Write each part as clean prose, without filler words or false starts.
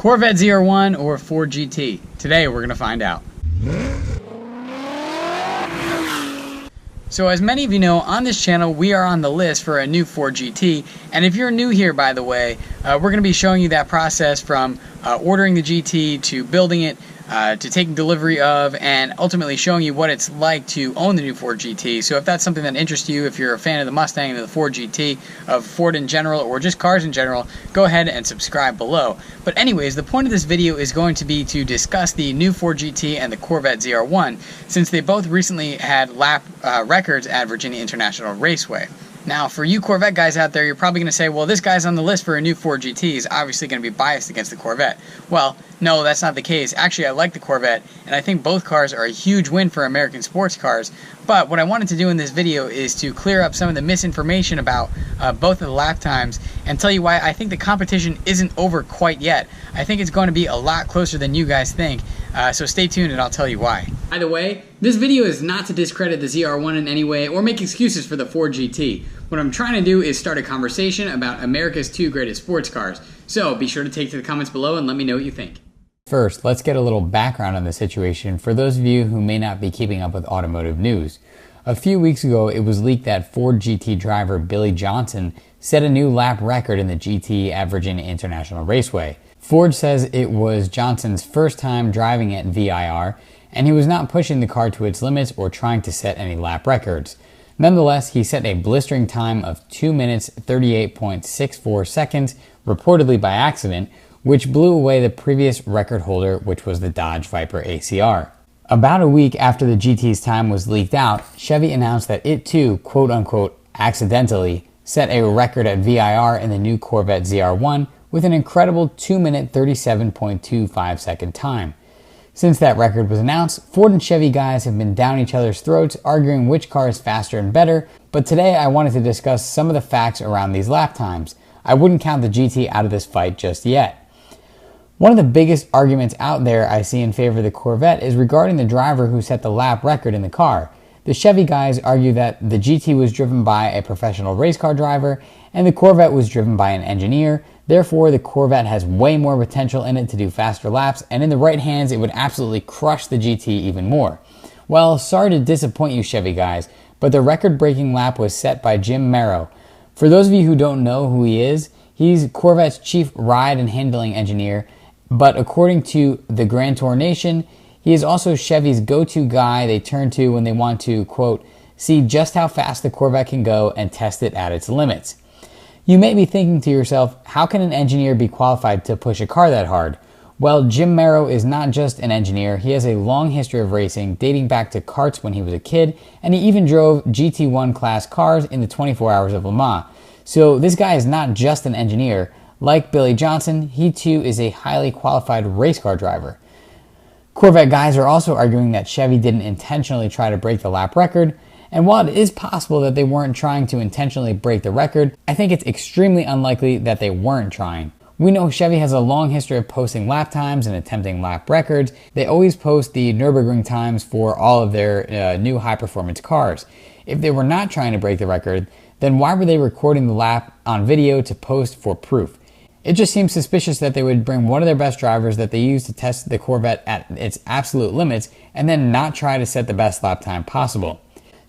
Corvette ZR1 or Ford GT? Today we're going to find out. So as many of you know, on this channel we are on the list for a new Ford GT, and if you're new here, by the way, we're going to be showing you that process from ordering the GT to building it, to taking delivery of, and ultimately showing you what it's like to own the new Ford GT. So if that's something that interests you, if you're a fan of the Mustang and the Ford GT, of Ford in general, or just cars in general, go ahead and subscribe below. But anyways, the point of this video is going to be to discuss the new Ford GT and the Corvette ZR1, since they both recently had lap records at Virginia International Raceway. Now, for you Corvette guys out there, you're probably going to say, well, this guy's on the list for a new Ford GT. He's obviously going to be biased against the Corvette. Well, no, that's not the case. Actually, I like the Corvette, and I think both cars are a huge win for American sports cars. But what I wanted to do in this video is to clear up some of the misinformation about both of the lap times and tell you why I think the competition isn't over quite yet. I think it's going to be a lot closer than you guys think. So stay tuned and I'll tell you why. By the way, this video is not to discredit the ZR1 in any way or make excuses for the Ford GT. What I'm trying to do is start a conversation about America's two greatest sports cars. So be sure to take to the comments below and let me know what you think. First, let's get a little background on the situation for those of you who may not be keeping up with automotive news. A few weeks ago, it was leaked that Ford GT driver Billy Johnson set a new lap record in the GT at Virginia International Raceway. Ford says it was Johnson's first time driving at VIR, and he was not pushing the car to its limits or trying to set any lap records. Nonetheless, he set a blistering time of 2 minutes 38.64 seconds, reportedly by accident, which blew away the previous record holder, which was the Dodge Viper ACR. About a week after the GT's time was leaked out, Chevy announced that it too, quote-unquote, accidentally, set a record at VIR in the new Corvette ZR1 with an incredible 2 minute 37.25 second time. Since that record was announced, Ford and Chevy guys have been down each other's throats arguing which car is faster and better, but today I wanted to discuss some of the facts around these lap times. I wouldn't count the GT out of this fight just yet. One of the biggest arguments out there I see in favor of the Corvette is regarding the driver who set the lap record in the car. The Chevy guys argue that the GT was driven by a professional race car driver and the Corvette was driven by an engineer. Therefore, the Corvette has way more potential in it to do faster laps, and in the right hands, it would absolutely crush the GT even more. Well, sorry to disappoint you Chevy guys, but the record-breaking lap was set by Jim Merrow. For those of you who don't know who he is, he's Corvette's chief ride and handling engineer, but according to the Grand Tour Nation, he is also Chevy's go-to guy they turn to when they want to, quote, see just how fast the Corvette can go and test it at its limits. You may be thinking to yourself, how can an engineer be qualified to push a car that hard? Well, Jim Merrow is not just an engineer, he has a long history of racing dating back to karts when he was a kid, and he even drove GT1 class cars in the 24 Hours of Le Mans. So this guy is not just an engineer. Like Billy Johnson, he too is a highly qualified race car driver. Corvette guys are also arguing that Chevy didn't intentionally try to break the lap record, and while it is possible that they weren't trying to intentionally break the record, I think it's extremely unlikely that they weren't trying. We know Chevy has a long history of posting lap times and attempting lap records. They always post the Nürburgring times for all of their new high-performance cars. If they were not trying to break the record, then why were they recording the lap on video to post for proof? It just seems suspicious that they would bring one of their best drivers that they use to test the Corvette at its absolute limits and then not try to set the best lap time possible.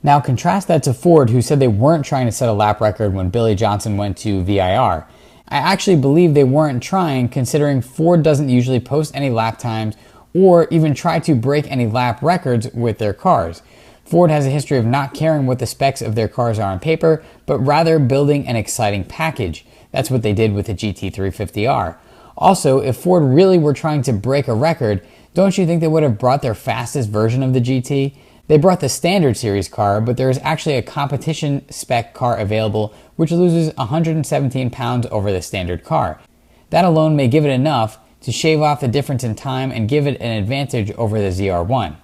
Now contrast that to Ford, who said they weren't trying to set a lap record when Billy Johnson went to VIR. I actually believe they weren't trying, considering Ford doesn't usually post any lap times or even try to break any lap records with their cars. Ford has a history of not caring what the specs of their cars are on paper, but rather building an exciting package. That's what they did with the GT350R. Also, if Ford really were trying to break a record, don't you think they would have brought their fastest version of the GT? They brought the standard series car, but there is actually a competition spec car available which loses 117 pounds over the standard car. That alone may give it enough to shave off the difference in time and give it an advantage over the ZR1.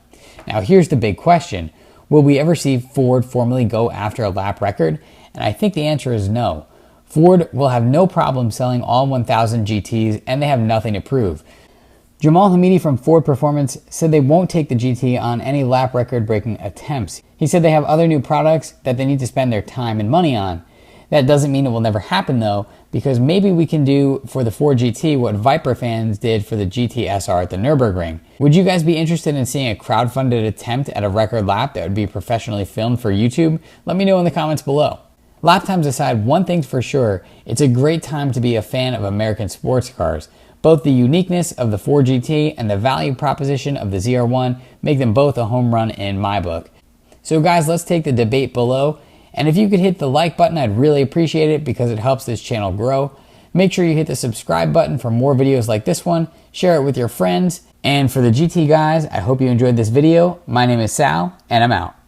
Now here's the big question. Will we ever see Ford formally go after a lap record? And I think the answer is no. Ford will have no problem selling all 1,000 GTs, and they have nothing to prove. Jamal Hamidi from Ford Performance said they won't take the GT on any lap record breaking attempts. He said they have other new products that they need to spend their time and money on. That doesn't mean it will never happen though, because maybe we can do for the 4GT what Viper fans did for the GT SR at the Nürburgring. Would you guys be interested in seeing a crowdfunded attempt at a record lap that would be professionally filmed for YouTube? Let me know in the comments below. Lap times aside, one thing's for sure, it's a great time to be a fan of American sports cars. Both the uniqueness of the 4GT and the value proposition of the ZR1 make them both a home run in my book. So guys, let's take the debate below. And if you could hit the like button, I'd really appreciate it because it helps this channel grow. Make sure you hit the subscribe button for more videos like this one. Share it with your friends. And for the GT guys, I hope you enjoyed this video. My name is Sal, and I'm out.